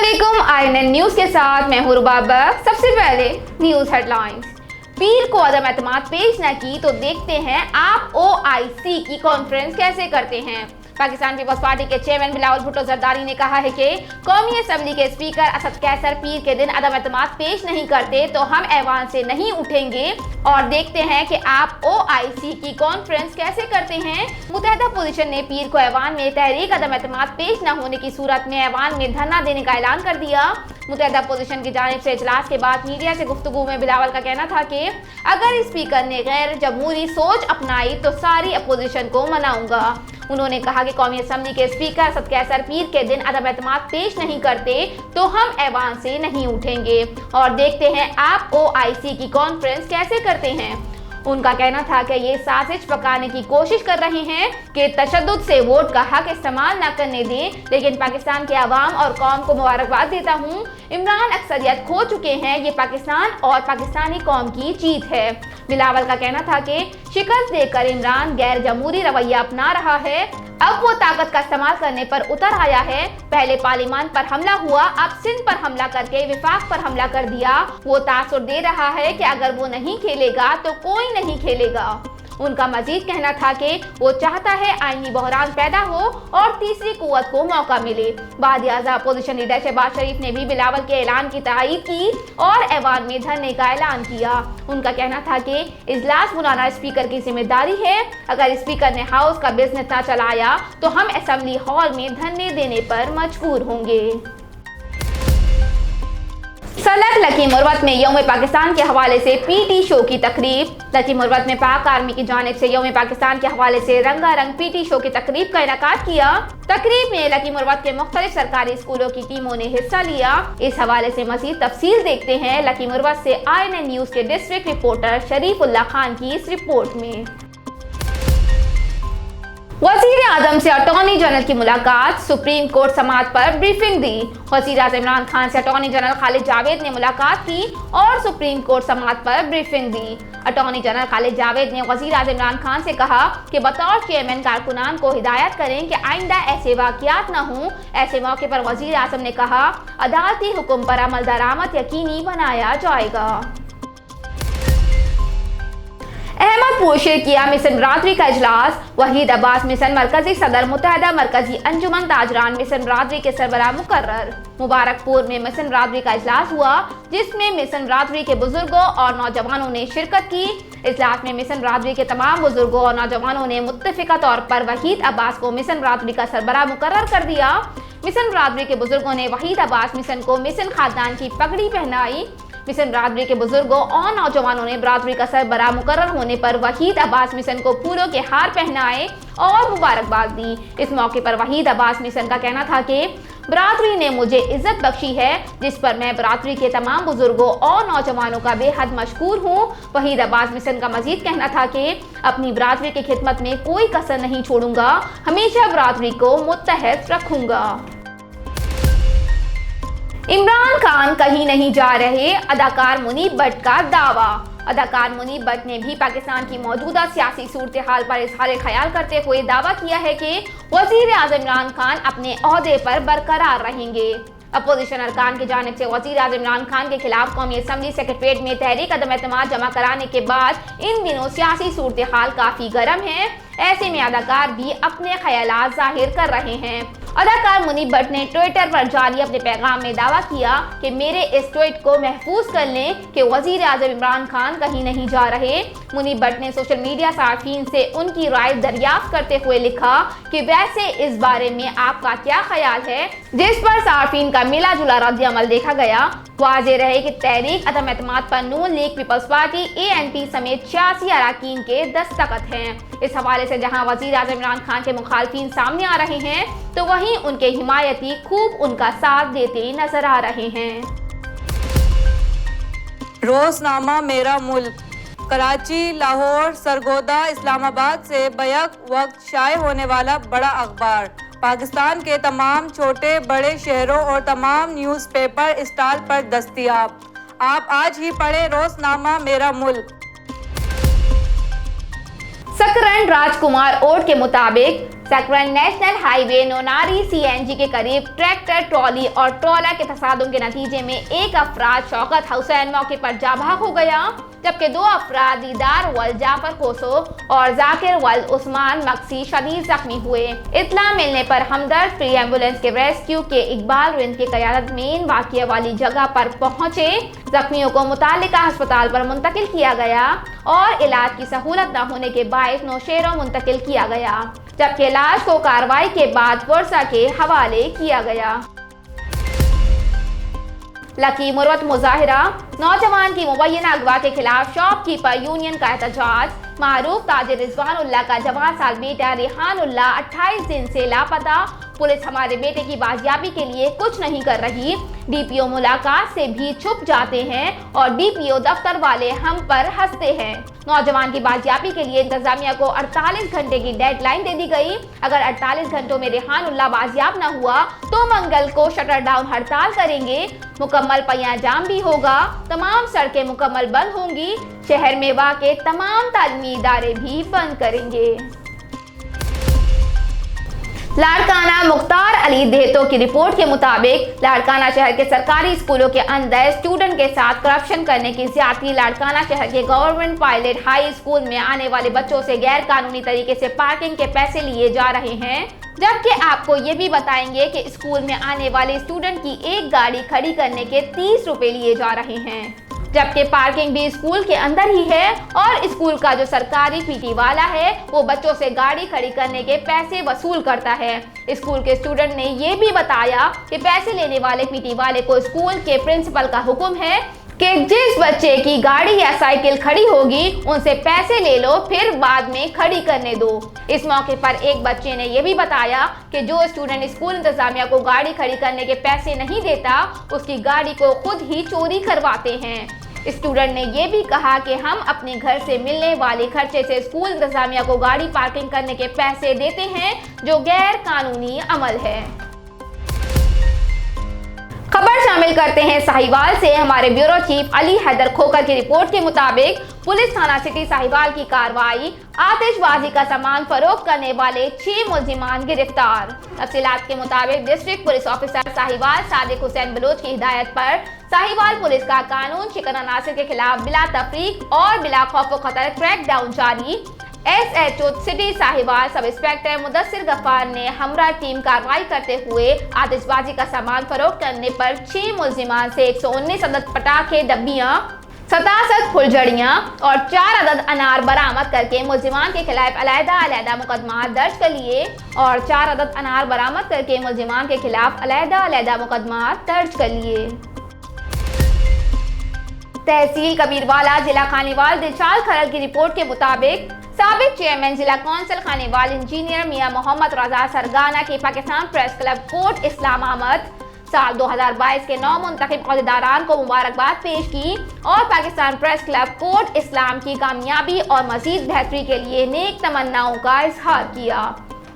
अस्सलामुअलैकुम, INN news के साथ मैं हूं रुबा बख्श। सबसे पहले न्यूज हेडलाइंस। पीर को अदम एतमाद पेश न की तो देखते हैं आप OIC की कॉन्फ्रेंस कैसे करते हैं। पाकिस्तान पीपल्स पार्टी के चेयरमैन बिलावल भुट्टो जरदारी ने कहा है कि कौमी असम्बली के स्पीकर असद कैसर पीर के दिन अदम एतमाद पेश नहीं करते तो हम ऐवान से नहीं उठेंगे और देखते हैं कि आप OIC की कॉन्फ्रेंस कैसे करते हैं। मुत्तहदा पोजीशन ने पीर को ऐवान में तहरीक अदम एतमाद पेश न होने की सूरत में ऐवान में धरना देने का ऐलान कर दिया। मुत्तहदा पोजीशन की जानिब से इजलास के बाद मीडिया से गुफ्तगू में बिलावल का कहना था कि अगर स्पीकर ने गैर जमहूरी सोच अपनाई तो सारी अपोजिशन को मनाऊंगा। उन्होंने कहा कि कौमी असम्बली के स्पीकर असद कैसर पीर के दिन अदम एतमाद पेश नहीं करते तो हम ऐवान से नहीं उठेंगे और देखते हैं आप OIC की कॉन्फ्रेंस कैसे करते हैं। उनका कहना था कि ये साजिश पकाने की कोशिश कर रहे हैं कि तशद्दुद से वोट का हक इस्तेमाल न करने दें, लेकिन पाकिस्तान के अवाम और कौम को मुबारकबाद देता हूँ। इमरान अक्सरियत खो चुके हैं, ये पाकिस्तान और पाकिस्तानी कौम की जीत है। बिलावल का कहना था कि शिकस्त देकर इमरान गैर जमहूरी रवैया अपना रहा है, अब वो ताकत का इस्तेमाल करने पर उतर आया है। पहले पार्लियामान पर हमला हुआ, अब सिंध पर हमला करके विफाक पर हमला कर दिया। वो तासुर दे रहा है कि अगर वो नहीं खेलेगा तो कोई नहीं खेलेगा। उनका मजीद कहना था कि वो चाहता है आईनी बहरान पैदा हो और तीसरी कुव्वत को मौका मिले। बाद-ए-आज़ा अपोजिशन लीडर शहबाज शरीफ ने भी बिलावल के ऐलान की तायीद की और ऐवान में धरने का ऐलान किया। उनका कहना था कि इजलास बुलाना स्पीकर की जिम्मेदारी है, अगर स्पीकर ने हाउस का बिजनेस न चलाया तो हम असेंबली हॉल में धरने देने पर मजबूर होंगे। सलग लकी मुर्वत में यौम पाकिस्तान के हवाले से PT शो की तकरीब। लकी मुर्वत में पाक आर्मी की जानिब से यौम पाकिस्तान के हवाले से रंगारंग PT शो की तकरीब का इनेकाद किया। तकरीब में लकी मुर्वत के मुख्तलिफ सरकारी स्कूलों की टीमों ने हिस्सा लिया। इस हवाले से मजीद तफसील देखते हैं लकी मुर्वत से INN न्यूज के डिस्ट्रिक्ट रिपोर्टर शरीफुल्लाह खान की इस रिपोर्ट में। वज़ीर आज़म से अटॉर्नी जनरल की मुलाकात, सुप्रीम कोर्ट समाअत पर ब्रीफिंग दी। वज़ीर आज़म इमरान खान से अटॉर्नी जनरल खालिद जावेद ने मुलाकात की और सुप्रीम कोर्ट समाअत पर ब्रीफिंग दी। अटॉर्नी जनरल खालिद जावेद ने वज़ीर आज़म इमरान खान से कहा कि बतौर चेयरमैन कारकुनान को हिदायत करें कि आइंदा ऐसे वाक़यात न हों। ऐसे मौके पर वज़ीर आज़म ने कहा अदालती हुक्म पर अमल दरामद यकीनी बनाया जाएगा। अहमदपुर किया मिशन बरादरी का इजलास। वहीद अब्बास मिशन मरकजी सदर मुत्तहदा मरकजी अंजुमन ताजरान मिशन बरादरी के सरबराह मुकर्रर। मुबारकपुर में मिशन बरादरी का इजलास हुआ जिसमें मिशन बरादरी के बुजुर्गों और नौजवानों ने शिरकत की। इजलास में मिशन बरादरी के तमाम बुजुर्गों और नौजवानों ने मुत्तफिका तौर पर वहीद अब्बास को मिशन बरादरी का सरबराह मुकर्रर कर दिया। मिशन बरादरी के बुजुर्गों ने वहीद अब्बास मिशन को मिशन खानदान की पगड़ी पहनाई। मिशन बरादरी के बुजुर्गों और नौजवानों ने बरादरी का सरबराह मुकर्रर होने पर वहीद अब्बास मिशन को फूलों के हार पहनाए और मुबारकबाद दी। इस मौके पर वहीद अब्बास मिशन का कहना था कि बरादरी ने मुझे इज्जत बख्शी है, जिस पर मैं बरादरी के तमाम बुजुर्गों और नौजवानों का बेहद मशकूर हूँ। वहीद अब्बास मिशन का मजीद कहना था कि अपनी बरादरी की खिदमत में कोई कसर नहीं छोड़ूंगा, हमेशा बरादरी को मुत्तहद रखूंगा। इमरान खान कहीं नहीं जा रहे, अदाकार मुनीब भट्ट का दावा। अदाकार मुनीब भट्ट ने भी पाकिस्तान की मौजूदा सियासी सूरत हाल पर इजहार ख्याल करते हुए दावा किया है कि वज़ीर आज़म इमरान खान अपने ओहदे पर बरकरार रहेंगे। अपोजिशन अरकान की जानिब से वज़ीर आज़म इमरान खान के खिलाफ कौमी असम्बली सेक्रेटरीट में तहरीक अदम एतमाद जमा कराने के बाद इन दिनों सियासी सूरत हाल काफ़ी गर्म है। ऐसे में अदाकार भी अपने ख्यालात जाहिर कर रहे हैं। अदाकार मुनीब भट्ट ने ट्विटर पर जारी अपने पैगाम में दावा किया कि मेरे इस ट्वीट को महफूज कर लें कि वज़ीर आज़म इमरान खान कहीं नहीं जा रहे। मुनीब भट्ट ने सोशल मीडिया सार्फिन से उनकी राय दरियाफ्त करते हुए लिखा कि वैसे इस बारे में आपका क्या ख्याल है, जिस पर सार्फिन का मिला जुला रद्द-ए-अमल देखा गया। वाज़ेह रहे कि तहरीक अदम एतमाद पर नून लीग पीपल्स पार्टी ANP समेत 86 अरकान के दस्तखत हैं। इस हवाले से जहां वज़ीर आज़म इमरान खान के मुखालफिन सामने आ रहे हैं तो वहीं उनके हिमायती खूब उनका साथ देते नजर आ रहे हैं। रोज़नामा मेरा मुल्क कराची, लाहौर, सरगोदा, इस्लामाबाद से बैक वक्त शाये होने वाला बड़ा अखबार पाकिस्तान के तमाम छोटे बड़े शहरों और तमाम न्यूज़पेपर स्टॉल पर दस्तयाब। आप आज ही पढ़ें रोज़नामा मेरा मुल्क। सकरन राजकुमार ओट के मुताबिक सकरन नेशनल हाईवे नोनारी सीएनजी के करीब ट्रैक्टर, ट्रॉली और ट्रॉलर के तसादुम के नतीजे में एक अफराद शौकत हुसैन मौके पर जाबाक हो गया, जबकि 2 अफराद दीदार वल जाफर कोसो और जाकिर वल उस्मान मक्सी शदीद जख्मी हुए। इत्तला मिलने पर हमदर्द प्री एम्बुलेंस के रेस्क्यू के इकबाल रिंद की क़यादत में वाक़या वाली जगह पर पहुंचे। जख्मियों को मुतालिका अस्पताल पर मुंतकिल किया गया और इलाज की सहूलत न होने के बायस नौशेरों मुंतकिल किया गया, जबकि इलाज को कार्रवाई के बाद पुरसा के हवाले किया गया। लकी मुरवत मुजाहिरा, नौजवान की मुबैना अगवा के खिलाफ शॉपकीपर यूनियन का एहतजाज। मारूफ ताजिर रिजवानुल्लाह का जवान साल बेटा रेहानुल्लाह 28 दिन से लापता। पुलिस हमारे बेटे की बाजियाबी के लिए कुछ नहीं कर रही। डीपीओ मुलाकात से भी छुप जाते हैं और डीपीओ दफ्तर वाले हम पर हंसते हैं। नौजवान की बाजियाबी के लिए इंतजामिया को 48 घंटे की डेडलाइन दे दी गई। अगर 48 घंटों में रेहानुल्लाह बाजियाब न हुआ तो मंगल को शटर डाउन हड़ताल करेंगे। मुकम्मल पहिया जाम भी होगा। तमाम सड़कें मुकम्मल बंद होंगी। शहर में वाक़े तमाम तालीमी इदारे भी बंद करेंगे। लाड़काना मुख्तार अली देहतो की रिपोर्ट के मुताबिक लाड़काना शहर के सरकारी स्कूलों के अंदर स्टूडेंट के साथ करप्शन करने की ज्यादती। लाड़काना शहर के गवर्नमेंट पायलट हाई स्कूल में आने वाले बच्चों से गैर कानूनी तरीके से पार्किंग के पैसे लिए जा रहे हैं, जबकि आपको ये भी बताएंगे कि स्कूल में आने वाले स्टूडेंट की एक गाड़ी खड़ी करने के 30 रुपए लिए जा रहे हैं, जबकि पार्किंग भी स्कूल के अंदर ही है और स्कूल का जो सरकारी पीटी वाला है वो बच्चों से गाड़ी खड़ी करने के पैसे वसूल करता है। स्कूल के स्टूडेंट ने ये भी बताया कि पैसे लेने वाले पीटी वाले को स्कूल के प्रिंसिपल का हुक्म है कि जिस बच्चे की गाड़ी या साइकिल खड़ी होगी उनसे पैसे ले लो, फिर बाद में खड़ी करने दो। इस मौके पर एक बच्चे ने यह भी बताया कि जो स्टूडेंट स्कूल इंतजामिया को गाड़ी खड़ी करने के पैसे नहीं देता उसकी गाड़ी को खुद ही चोरी करवाते हैं। स्टूडेंट ने यह भी कहा कि हम अपने घर से मिलने वाले खर्चे से स्कूल इंतजामिया को गाड़ी पार्किंग करने के पैसे देते हैं, जो गैर कानूनी अमल है। खबर शामिल करते हैं साहिवाल से। हमारे ब्यूरो चीफ अली हैदर खोकर की रिपोर्ट के मुताबिक पुलिस थाना सिटी साहिवाल की कार्रवाई। आतिशबाजी का सामान फरोख्त करने वाले 6 मुलजिमान गिरफ्तार। तफसीलात के मुताबिक district police officer Sahiwal Sadiq Hussain Baloch की हिदायत पर साहिवाल पुलिस का कानून शिकन अनासिर के खिलाफ बिला तफरीक और बिला खौफ खतर क्रैकडाउन जारी। SHO city Sahiwal sub inspector Mudassir Gaffar ने हमरा टीम कार्रवाई करते हुए आतिशबाजी का सामान फरोख्त करने पर 6 मुलजिमान से 119 अदद पटाखे, डब्बियां, 67 फुलझड़ियां और 4 अदद अनार बरामद करके मुलजिमान के खिलाफ अलहदा मुकदमा दर्ज कर लिए और 4 अदद अनार बरामद करके मुलजिमान के खिलाफ अलहदा मुकदमा दर्ज कर लिए। तहसील कबीरवाला जिला खानेवाल दिलशाद खरल की रिपोर्ट के मुताबिक साबिक चेयरमैन जिला कौंसिल खानेवाल इंजीनियर मियां मोहम्मद रजा सरगाना की पाकिस्तान प्रेस क्लब कोट इस्लामाबाद साल 2022 के 9 मुंतखब अहदेदारान को मुबारकबाद पेश की और पाकिस्तान प्रेस क्लब कोट इस्लाम की कामयाबी और मजीद बेहतरी के लिए नेक तमन्नाओं का इजहार किया।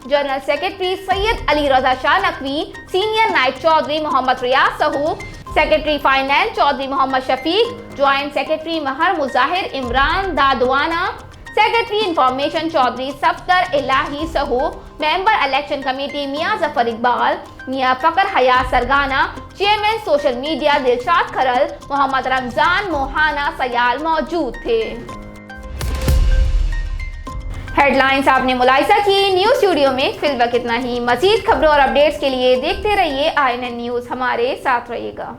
General secretary Syed Ali Raza Shah Naqvi, senior नायब Chaudhry Mohammad Riaz Sahu, secretary finance Chaudhry Mohammad Shafiq, joint secretary Mehar Mujahir Imran Dadwana, secretary information Chaudhry Safdar Ilahi Sahu, member election committee Mian Zafar Iqbal, Mian Fakhar Hayat Sargana, chairman social media Dilshad Kharal, Mohammad Ramzan Mohana Sayal मौजूद थे। हेडलाइंस आपने मुलाहिजा की। न्यूज स्टूडियो में फिल वक्त इतना ही। मजीद खबरों और अपडेट्स के लिए देखते रहिए INN न्यूज़। हमारे साथ रहिएगा।